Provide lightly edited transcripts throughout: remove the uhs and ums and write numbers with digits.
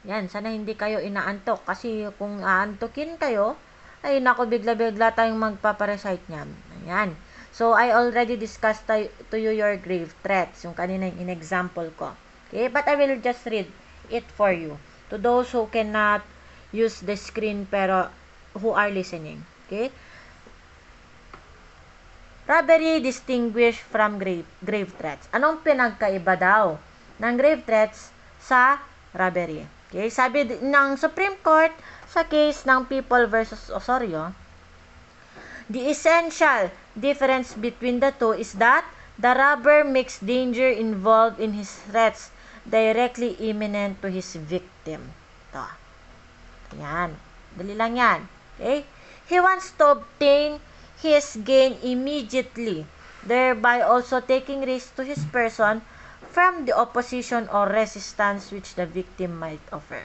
Yan, sana hindi kayo inaantok. Kasi kung aantokin kayo, ay naku, bigla-bigla tayong magpaparecite niyan. Ayan. So, I already discussed to you your grave threats. Yung kanina yung in-example ko. Okay? But I will just read it for you. To those who cannot use the screen pero who are listening. Okay? Robbery distinguished from grave threats. Anong pinagkaiba daw ng grave threats sa robbery? Okay, sabi ng Supreme Court sa case ng People versus Osorio, the essential difference between the two is that the robber makes danger involved in his threats directly imminent to his victim. Ito. Yan. Dali lang yan. Okay? He wants to obtain his gain immediately, thereby also taking risk to his person from the opposition or resistance which the victim might offer.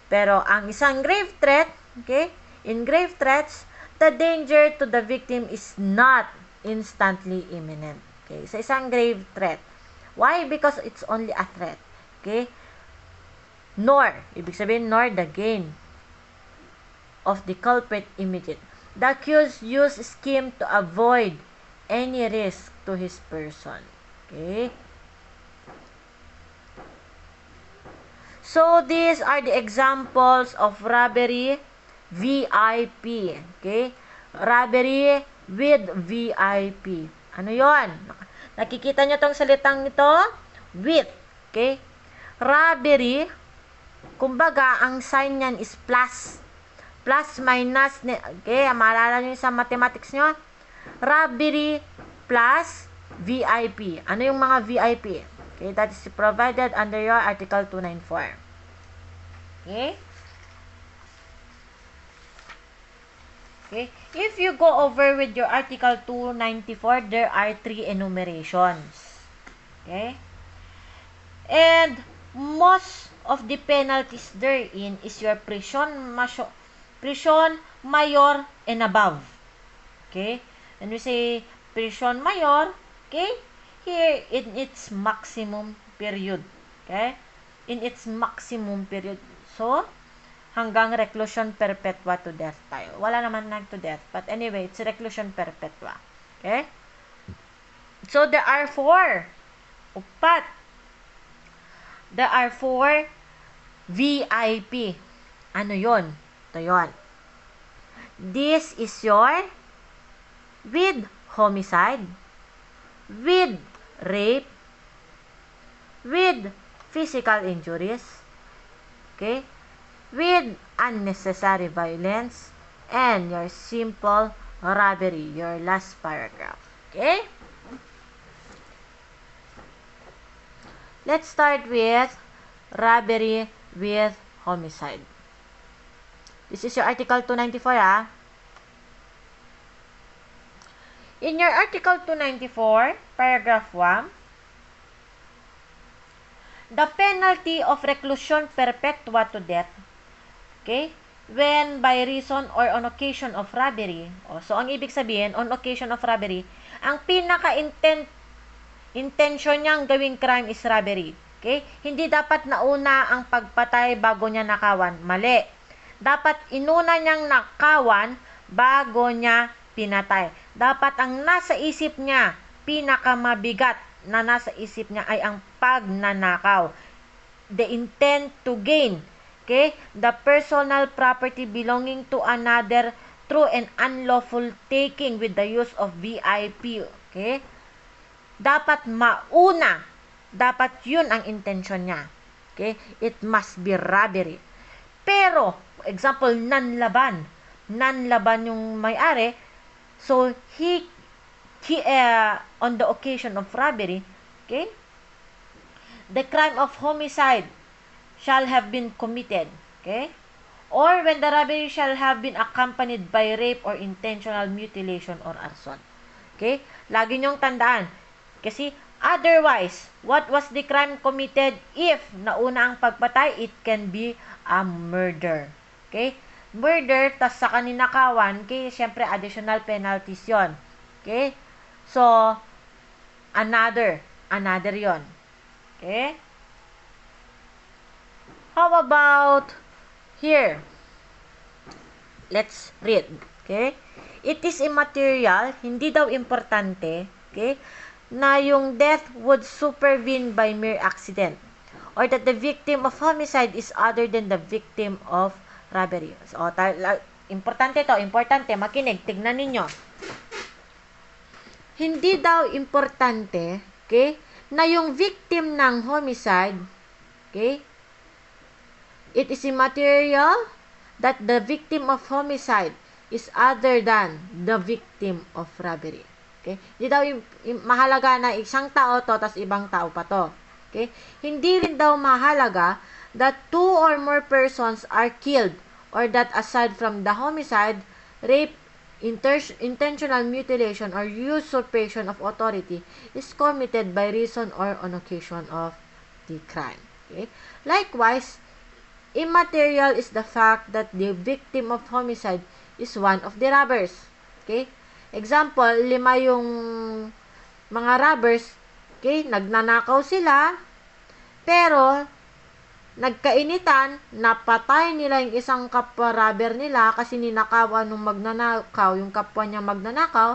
Pero ang isang grave threat, okay, in grave threats, the danger to the victim is not instantly imminent. Okay, sa isang grave threat. Why? Because it's only a threat. Okay? Nor, ibig sabihin, nor the gain of the culprit immediate. The accused used scheme to avoid any risk to his person. Okay? So, these are the examples of robbery VIP. Okay? Robbery with VIP. Ano yon? Nakikita nyo tong salitang ito? With. Okay? Robbery, kumbaga, ang sign niyan is plus. Plus, minus, okay, maalala nyo sa mathematics nyo? Robbery plus VIP. Ano yung mga VIP? Okay, that is provided under your Article 294. Okay? Okay? If you go over with your Article 294, there are 3 enumerations. Okay? And most of the penalties therein is your prison mayor and above. Okay? When we say prison mayor, okay? Here, in its maximum period. Okay? In its maximum period. So, hanggang reclusion perpetua to death tayo. Wala naman na to death. But anyway, it's reclusion perpetua. Okay? So, there are 4. Upat. There are 4 VIP. Ano yon? Ito yon. This is your with homicide, with rape, with physical injuries, okay, with unnecessary violence, and your simple robbery, your last paragraph. Okay? Let's start with robbery with homicide. This is your Article 294, ah. In your Article 294, paragraph 1, the penalty of reclusion perpetua to death, okay, when by reason or on occasion of robbery, so ang ibig sabihin, on occasion of robbery, ang pinaka-intention niyang gawing crime is robbery. Okay? Hindi dapat nauna ang pagpatay bago niya nakawan. Mali. Dapat inuna niyang nakawan bago niya pinatay. Dapat ang nasa isip niya, pinakamabigat na nasa isip niya ay ang pagnanakaw. The intent to gain. Okay? The personal property belonging to another through an unlawful taking with the use of VIP. Okay? Dapat mauna. Dapat yun ang intention niya. Okay? It must be robbery. Pero, example, nanlaban. Nanlaban yung may-ari. So, he on the occasion of robbery, okay, the crime of homicide shall have been committed. Okay? Or when the robbery shall have been accompanied by rape or intentional mutilation or arson. Okay? Lagi niyong tandaan. Kasi, otherwise, what was the crime committed if nauna ang pagpatay? It can be a murder. Okay? Murder, tas sa kaninakawan, okay, syempre, additional penalties yon. Okay? So, another yon. Okay? How about here? Let's read. Okay? It is immaterial, hindi daw importante, okay, na yung death would supervene by mere accident or that the victim of homicide is other than the victim of robbery. So, importante to, importante, makinig, tignan ninyo. Hindi daw importante, okay, na yung victim ng homicide, okay, it is immaterial that the victim of homicide is other than the victim of robbery. Okay? Hindi daw mahalaga na isang tao to, tas ibang tao pa to. Okay? Hindi rin daw mahalaga that two or more persons are killed or that aside from the homicide, rape, intentional mutilation, or usurpation of authority is committed by reason or on occasion of the crime. Okay? Likewise, immaterial is the fact that the victim of homicide is one of the robbers. Okay? Example, 5 yung mga robbers, okay, nagnanakaw sila, pero nagkainitan, napatay nila yung isang kapwa-robber nila kasi ninakawan nung magnanakaw, yung kapwa niya magnanakaw.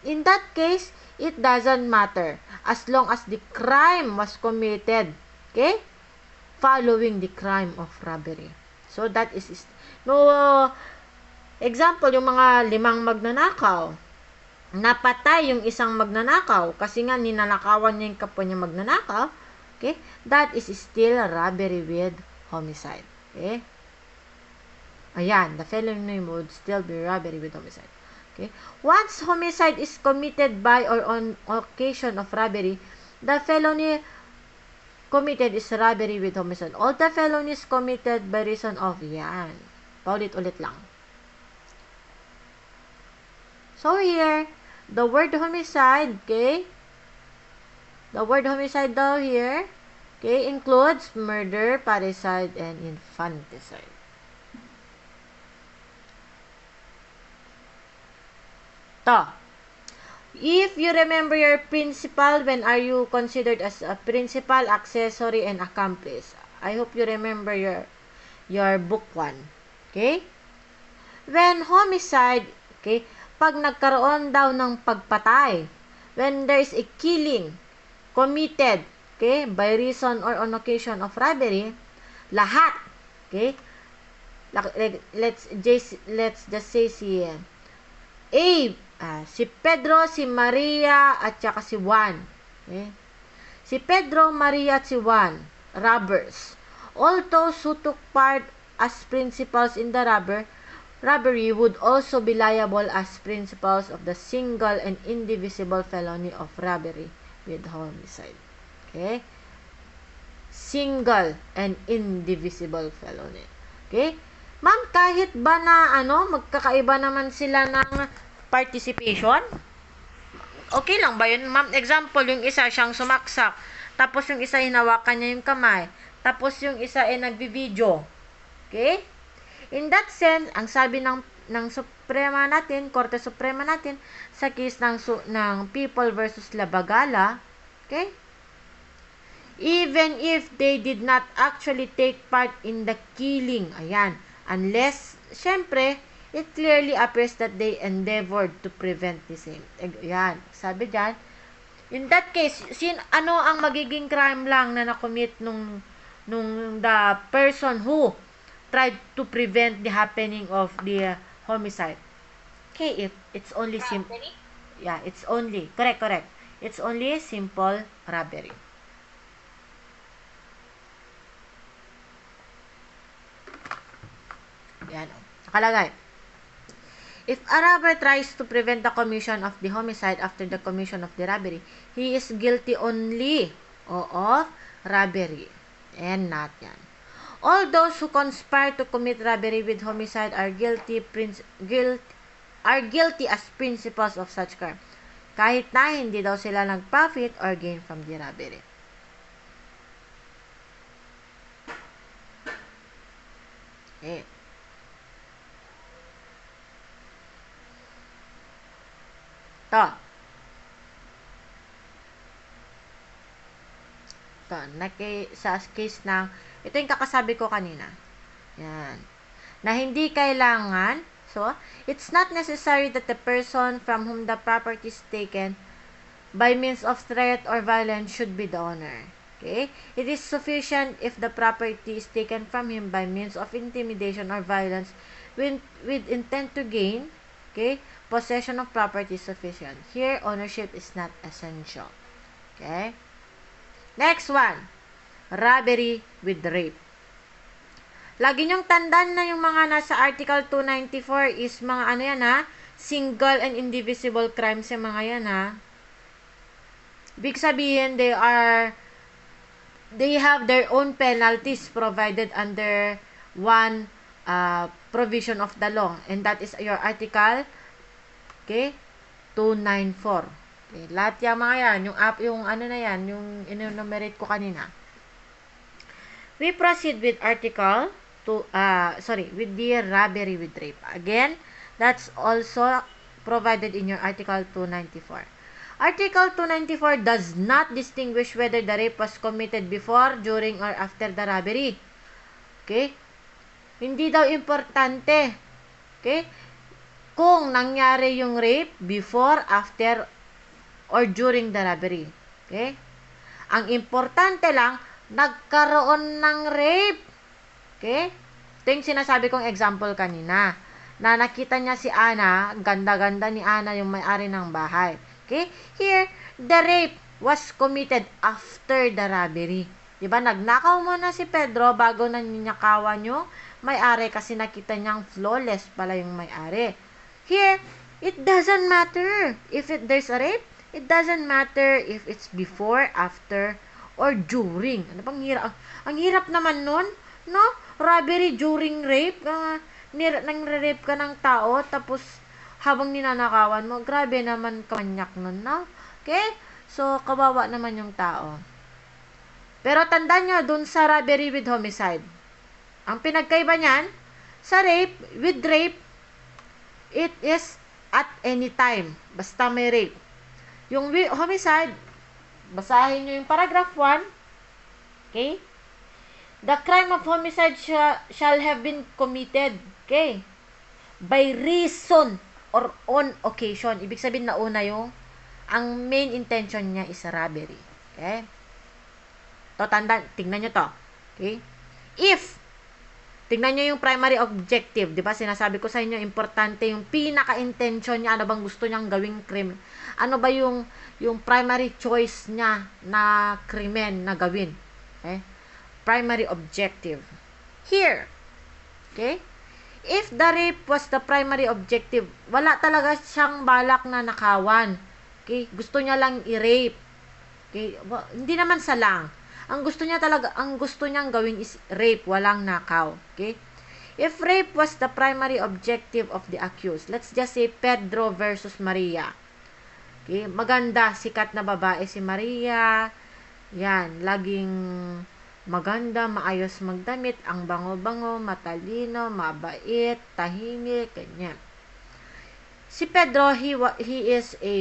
In that case, it doesn't matter as long as the crime was committed, okay, following the crime of robbery. So, that is, example, yung mga 5 magnanakaw, napatay yung isang magnanakaw kasi nga ninanakawan niya yung kapwa niya magnanakaw, okay, that is still robbery with homicide. Okay? Ayan, the felony would still be robbery with homicide. Okay? Once homicide is committed by or on occasion of robbery, the felony committed is robbery with homicide. All the felonies committed by reason of, yan. Paulit-ulit lang. So here, the word homicide, okay, the word homicide daw here, okay, includes murder, parricide, and infanticide. To. If you remember your principal, when are you considered as a principal, accessory, and accomplice? I hope you remember your book 1. Okay? When homicide, okay, pag nagkaroon daw ng pagpatay, when there is a killing committed, okay, by reason or on occasion of robbery, lahat, okay, let's just say si si Pedro, si Maria, at saka si Juan. Okay? Si Pedro, Maria, at si Juan, robbers. All those who took part as principals in the robbery would also be liable as principals of the single and indivisible felony of robbery with homicide. Okay? Single and indivisible felony. Okay? Ma'am, kahit ba na magkakaiba naman sila ng participation? Okay lang ba yun, ma'am? Example, yung isa siyang sumaksak, tapos yung isa hinawakan niya yung kamay, tapos yung isa ay nagbi-video. Okay? In that sense, ang sabi ng Suprema natin, Korte Suprema natin, sa case ng People versus Labagala, okay? Even if they did not actually take part in the killing, ayan, unless, syempre, it clearly appears that they endeavored to prevent the same. Ayan, sabi dyan, in that case, ano ang magiging crime lang na nakomit nung the person who tried to prevent the happening of the homicide? Okay, if it's only simple, yeah, it's only, correct, it's only simple robbery. Yan, nakalagay. If a robber tries to prevent the commission of the homicide after the commission of the robbery, he is guilty only of robbery and not yan. All those who conspire to commit robbery with homicide are guilty as principals of such crime, kahit na hindi daw sila nag-profit or gain from the robbery. Okay. To. Ito, sa case ng, ito yung kakasabi ko kanina. Yan. Na hindi kailangan, so, it's not necessary that the person from whom the property is taken by means of threat or violence should be the owner. Okay? It is sufficient if the property is taken from him by means of intimidation or violence with intent to gain, okay? Possession of property is sufficient. Here, ownership is not essential. Okay? Next one, robbery with rape. Lagi niyong tandaan na yung mga nasa Article 294 is mga ano yan ha, single and indivisible crimes yung mga yan ha. Ibig sabihin, they have their own penalties provided under one provision of the law, and that is your Article, okay, 294. Okay, lahat yung mga yan, yung ano na yan, yung enumerate ko kanina. We proceed with Article with the robbery with rape. Again, that's also provided in your Article 294. Article 294 does not distinguish whether the rape was committed before, during, or after the robbery. Okay? Hindi daw importante. Okay? Kung nangyari yung rape before, after, or during the robbery. Okay? Ang importante lang, nagkaroon ng rape. Okay? Ito yung sinasabi kong example kanina. Na nakita niya si Ana, ganda-ganda ni Ana yung may-ari ng bahay. Okay? Here, the rape was committed after the robbery. Diba? Nagnakaw muna si Pedro bago nanyakawan yung may-ari kasi nakita niyang flawless pala yung may-ari. Here, it doesn't matter if there's a rape. It doesn't matter if it's before, after, or during. Ano bang hirap? Ang hirap naman nun, no? Robbery during rape. Nang-rape ka ng tao, tapos habang ninanakawan mo, grabe naman kamanyak nun, no? Okay? So, kawawa naman yung tao. Pero tandaan nyo, dun sa robbery with homicide, ang pinagkaiba niyan, sa rape, with rape, it is at any time. Basta may rape. Yung homicide, basahin nyo yung paragraph 1, okay? The crime of homicide shall have been committed, okay, by reason or on occasion. Ibig sabihin na una yung, ang main intention niya is robbery. Okay? To, tingnan nyo to. Okay? If, tingnan nyo yung primary objective. Diba? Sinasabi ko sa inyo, importante yung pinaka-intention niya. Ano bang gusto niyang gawing crime? Ano ba yung primary choice niya na krimen na gawin? Okay? Primary objective. Here, okay? If the rape was the primary objective, wala talaga siyang balak na nakawan. Okay? Gusto niya lang i-rape. Okay? Hindi naman salang. Ang gusto niyang gawin is rape, walang nakaw. Okay? If rape was the primary objective of the accused, let's just say Pedro versus Maria. Okay? Maganda, sikat na babae si Maria. Yan, laging maganda, maayos magdamit, ang bango-bango, matalino, mabait, tahimik, ganyan. Si Pedro, he is a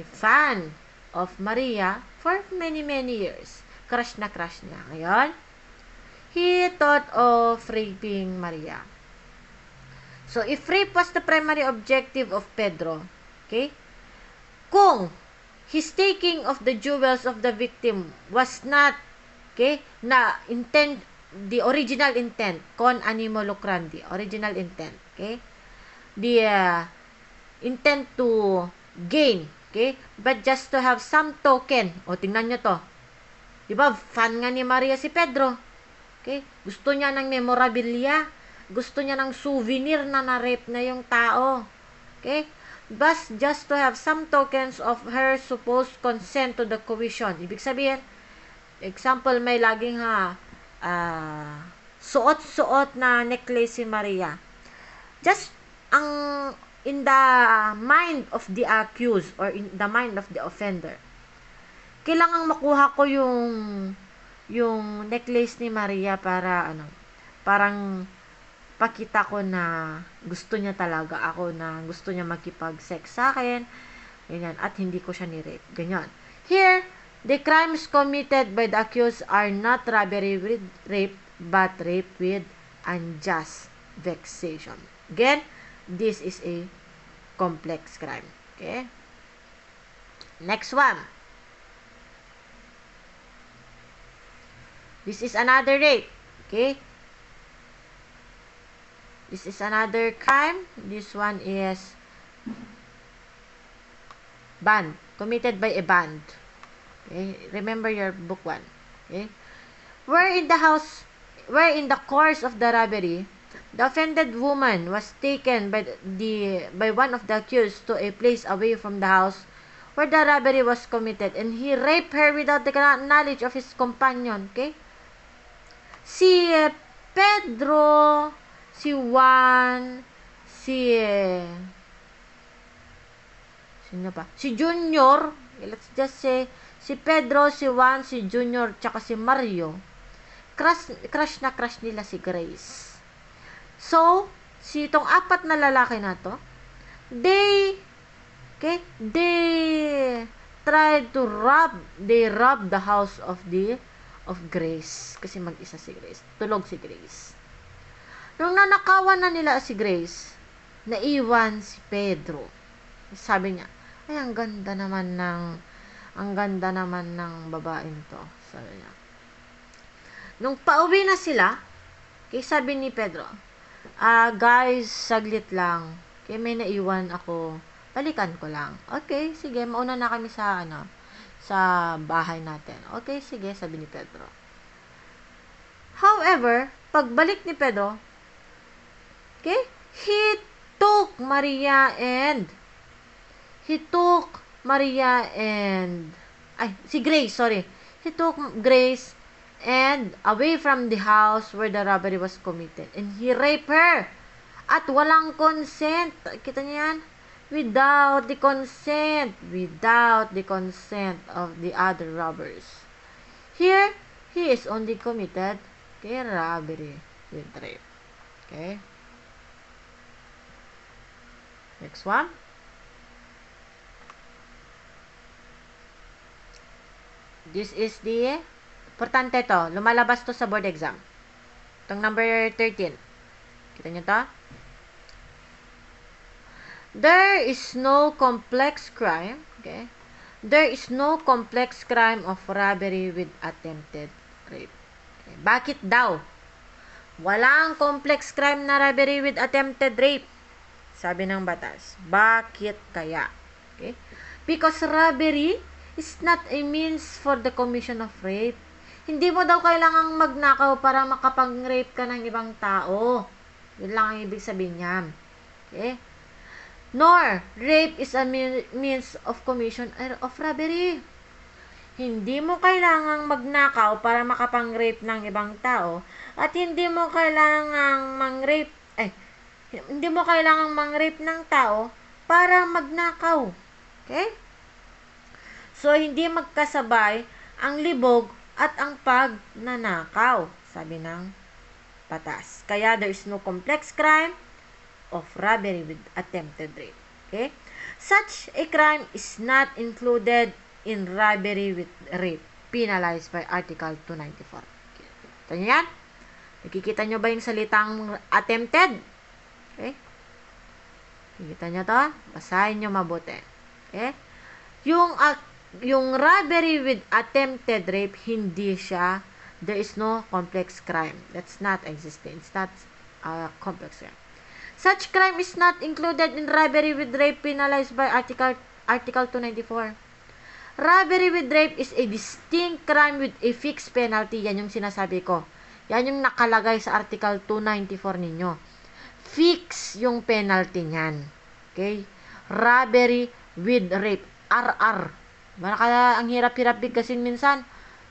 fan of Maria for many years. Crush na crush niya. Ngayon, he thought of raping Maria. So, if rape was the primary objective of Pedro, okay, kung his taking of the jewels of the victim was not, okay, na intent, the original intent, con animo lucrandi, original intent, okay, the intent to gain, okay, but just to have some token. O, tingnan nyo to. Diba, fan nga ni Maria si Pedro. Okay, gusto niya ng memorabilia, gusto niya ng souvenir na na-rape na yung tao. Okay, but just to have some tokens of her supposed consent to the coercion. Ibig sabihin, example, may laging suot-suot na necklace si Maria. Just in the mind of the accused or in the mind of the offender, kailangang makuha ko yung necklace ni Maria para parang pakita ko na gusto niya talaga ako, na gusto niya makipag-sex sa akin, ganyan, at hindi ko siya ni-rape, ganyan. Here, The crimes committed by the accused are not robbery with rape, but rape with unjust vexation. Again, this is a complex crime. Okay? Next one. This is another rape. Okay? This is another crime. This one is band. Committed by a band. Okay? Remember your book 1. Okay? Where in the course of the robbery, the offended woman was taken by one of the accused to a place away from the house where the robbery was committed, and he raped her without the knowledge of his companion. Okay? Si Pedro, si Juan, sino pa? Si Junior, let's just say, si Pedro, si Juan, si Junior, tsaka si Mario, crush na crush nila si Grace. So, si itong 4 na lalaki na to, they tried to rob the house of Grace. Kasi mag-isa si Grace. Tulog si Grace. Nung nanakawan na nila si Grace, naiwan si Pedro. Sabi niya, ay, ang ganda naman ng babaeng to. Sabi niya. Nung pauwi na sila, sabi ni Pedro, guys, saglit lang. May naiwan ako. Balikan ko lang. Okay, sige, mauna na kami sa bahay natin. Okay, sige, sabi ni Pedro. However, pagbalik ni Pedro, he took Maria and si Grace, sorry. He took Grace and away from the house where the robbery was committed. And he raped her. At walang consent. Kita niyo yan? Without the consent of the other robbers. Here, he is only committed robbery with rape. Okay? Next one. This is the importante to. Lumalabas to sa board exam. Itong number 13. Kita niyo to? There is no complex crime, okay? There is no complex crime of robbery with attempted rape. Okay. Bakit daw? Walang complex crime na robbery with attempted rape. Sabi ng batas. Bakit kaya? Okay? Because robbery is not a means for the commission of rape. Hindi mo daw kailangang magnakaw para makapag-rape ka ng ibang tao. Yun lang ang ibig sabihin niyan. Okay? Nor, rape is a means of commission of robbery. Hindi mo kailangang magnakaw para makapang-rape ng ibang tao at hindi mo kailangang mang-rape ng tao para magnakaw. Okay? So, hindi magkasabay ang libog at ang pagnanakaw, sabi ng batas. Kaya, there is no complex crime of robbery with attempted rape. Okay? Such a crime is not included in robbery with rape, penalized by Article 294. Okay. Ito nyo yan? Nakikita nyo ba yung salitang attempted? Okay? Nakikita nyo to? Basahin nyo mabuti. Okay? Yung robbery with attempted rape, hindi siya, there is no complex crime. That's not existing. It's not a complex crime. Such crime is not included in robbery with rape penalized by Article 294. Robbery with rape is a distinct crime with a fixed penalty. Yan yung sinasabi ko. Yan yung nakalagay sa Article 294 ninyo. Fix yung penalty niyan. Okay? Robbery with rape. RR. Kaya ang hirap-hirap bigkasin minsan.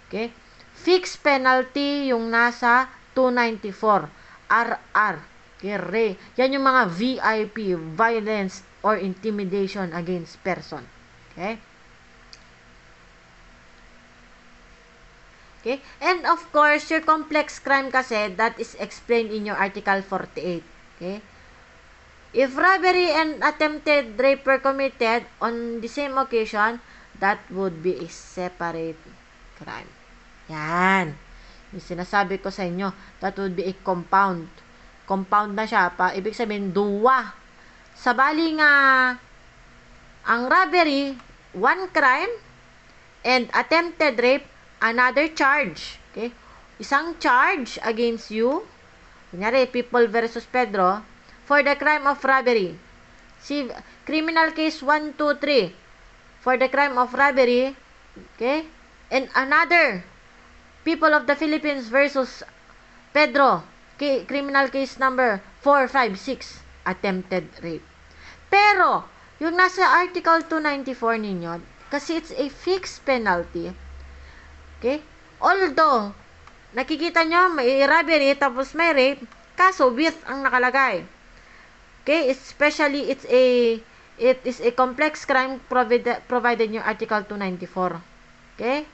Okay? Fixed penalty yung nasa 294. RR. Okay? Yan yung mga VIP. Violence or intimidation against person. Okay? Okay? And of course, your complex crime kasi, that is explained in your Article 48. Okay? If robbery and attempted rape were committed on the same occasion, that would be a separate crime. Yan. Yung sinasabi ko sa inyo, that would be a compound. Compound na siya. Ibig sabihin, duwa. Sa bali nga, ang robbery, one crime, and attempted rape, another charge. Okay? Isang charge against you, kunyari, People versus Pedro, for the crime of robbery. See, criminal case 1, 2, 3. For the crime of robbery, okay? And another, People of the Philippines versus Pedro, okay? Criminal case number 4, 5, 6. Attempted rape. Pero, yung nasa Article 294 ninyo, kasi it's a fixed penalty, okay? Although, nakikita nyo, may robbery, tapos may rape, kaso with ang nakalagay. Okay? Especially, it is a complex crime provided yung Article 294. Okay?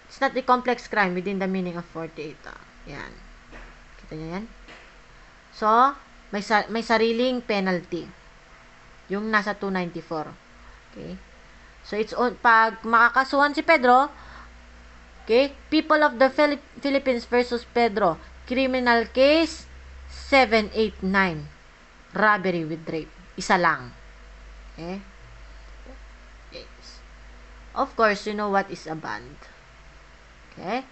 It's not a complex crime within the meaning of 48. Yan. Kita nyo yan? So, may sariling penalty. Yung nasa 294. Okay? So, pag makakasuhan si Pedro, okay, People of the Philippines versus Pedro, criminal case 789, robbery with rape. Isa lang. Okay? Yes. Of course, you know what is a band. Okay?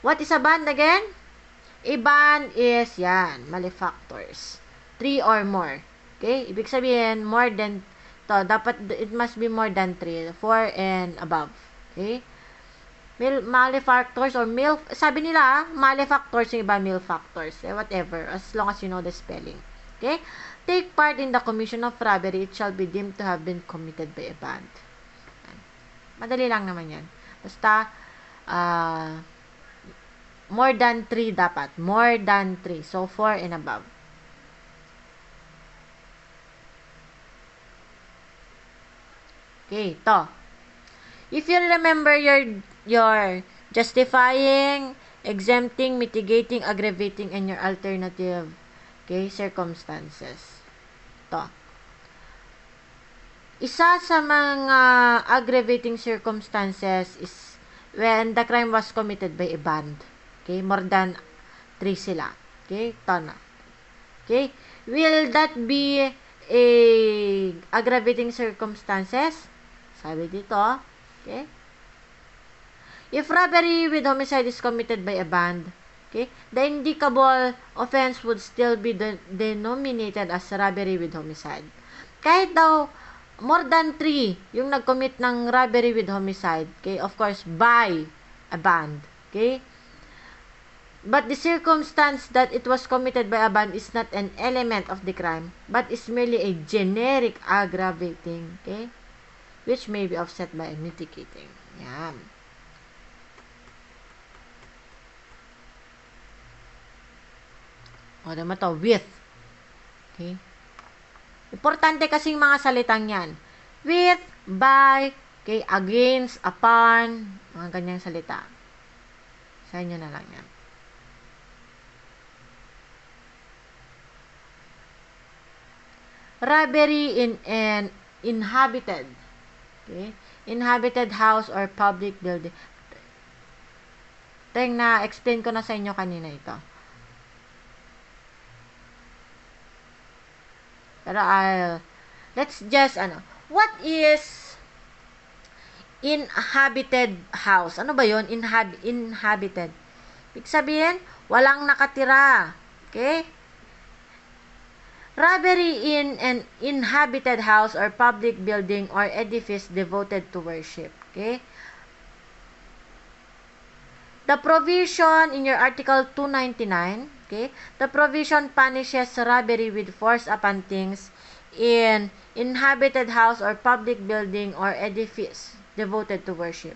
What is a band again? A band is, yan, malefactors. 3 or more. Okay? Ibig sabihin, more than dapat it must be more than 3, 4 and above. Okay? Malefactors or sabi nila, malefactors, yung iba malefactors. Whatever, as long as you know the spelling. Okay? Take part in the commission of robbery, it shall be deemed to have been committed by a band. Madali lang naman yan. Basta, more than 3 dapat. More than 3. So, 4 and above. Okay, ito. If you remember your justifying, exempting, mitigating, aggravating, and your alternative, okay, circumstances. Ito. Isa sa mga aggravating circumstances is when the crime was committed by a band. Okay, more than 3 sila. Okay, ito na. Okay, will that be a aggravating circumstances? Sabi dito, okay? If robbery with homicide is committed by a band, okay, the indicable offense would still be denominated as robbery with homicide. Kahit daw more than 3 yung nag-commit ng robbery with homicide, okay, of course, by a band, okay? But the circumstance that it was committed by a band is not an element of the crime, but is merely a generic aggravating, okay? Which may be offset by mitigating. Yan. O, naman to, with. Okay? Importante kasing mga salitang yan. With, by, okay, against, upon, mga ganyang salita. Sa inyo na lang yan. Robbery in an inhabited, okay, inhabited house or public building. Na-explain ko na sa inyo kanina ito. Pero let's just, what is inhabited house? Ano ba yun? Inhabited. Ibig sabihin, walang nakatira. Okay? Robbery in an inhabited house or public building or edifice devoted to worship. Okay? The provision in your Article 299, okay? The provision punishes robbery with force upon things in inhabited house or public building or edifice devoted to worship.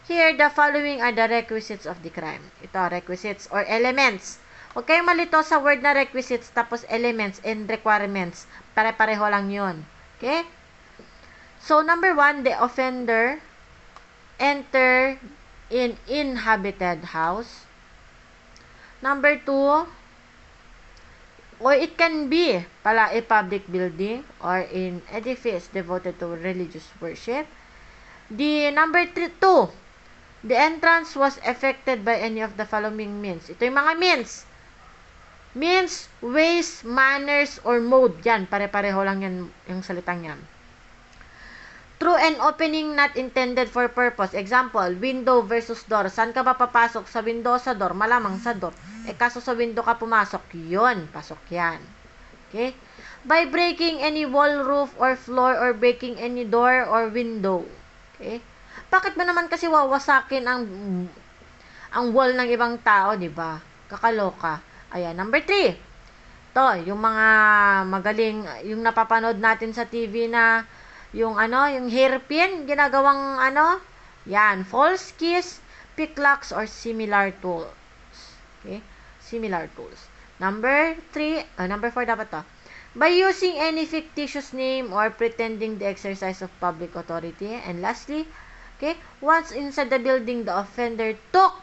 Here, the following are the requisites of the crime. Ito, requisites or elements. Huwag kayong malito sa word na requisites tapos elements and requirements. Pare-pareho lang yun. Okay? So, number 1, the offender enter in inhabited house. Number 2, Or it can be pala a public building or an edifice devoted to religious worship. The number 2, the entrance was affected by any of the following means. Ito yung mga means. Means, ways, manners, or mode. Yan, pare-pareho lang yan, yung salitang yan. Through an opening not intended for purpose. Example, window versus door. Saan ka ba papasok? Sa window, sa door? Malamang sa door. Kaso sa window ka pumasok, yun, pasok yan. Okay? By breaking any wall, roof, or floor, or breaking any door or window. Okay? Bakit ba naman kasi wawasakin ang wall ng ibang tao, di ba? Kakaloka. Ayan, number 3. To, yung mga magaling, yung napapanood natin sa TV na yung hairpin, ginagawang yan, false keys, picklocks, or similar tools. Okay? Similar tools. Number 4 dapat to. By using any fictitious name or pretending the exercise of public authority. And lastly, okay, once inside the building, the offender took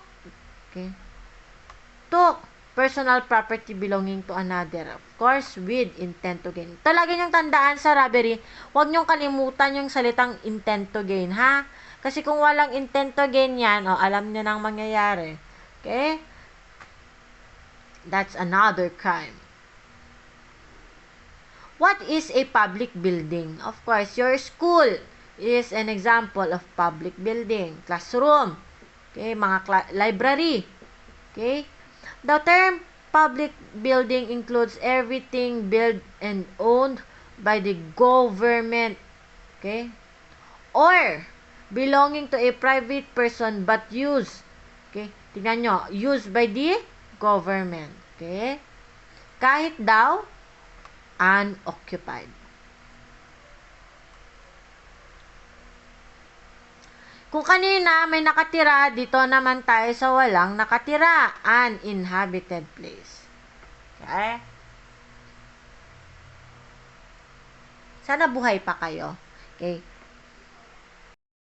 personal property belonging to another. Of course, with intent to gain. Talaga niyong tandaan sa robbery, huwag niyong kalimutan yung salitang intent to gain, ha? Kasi kung walang intent to gain yan, alam niyo nang mangyayari. Okay? That's another crime. What is a public building? Of course, your school is an example of public building. Classroom. Okay? Mga library. Okay? The term public building includes everything built and owned by the government, okay, or belonging to a private person but used, okay, tingnan nyo, used by the government, okay, kahit daw unoccupied. Kung kanina may nakatira, dito naman tayo sa walang nakatira, uninhabited place. Okay? Sana buhay pa kayo. Okay?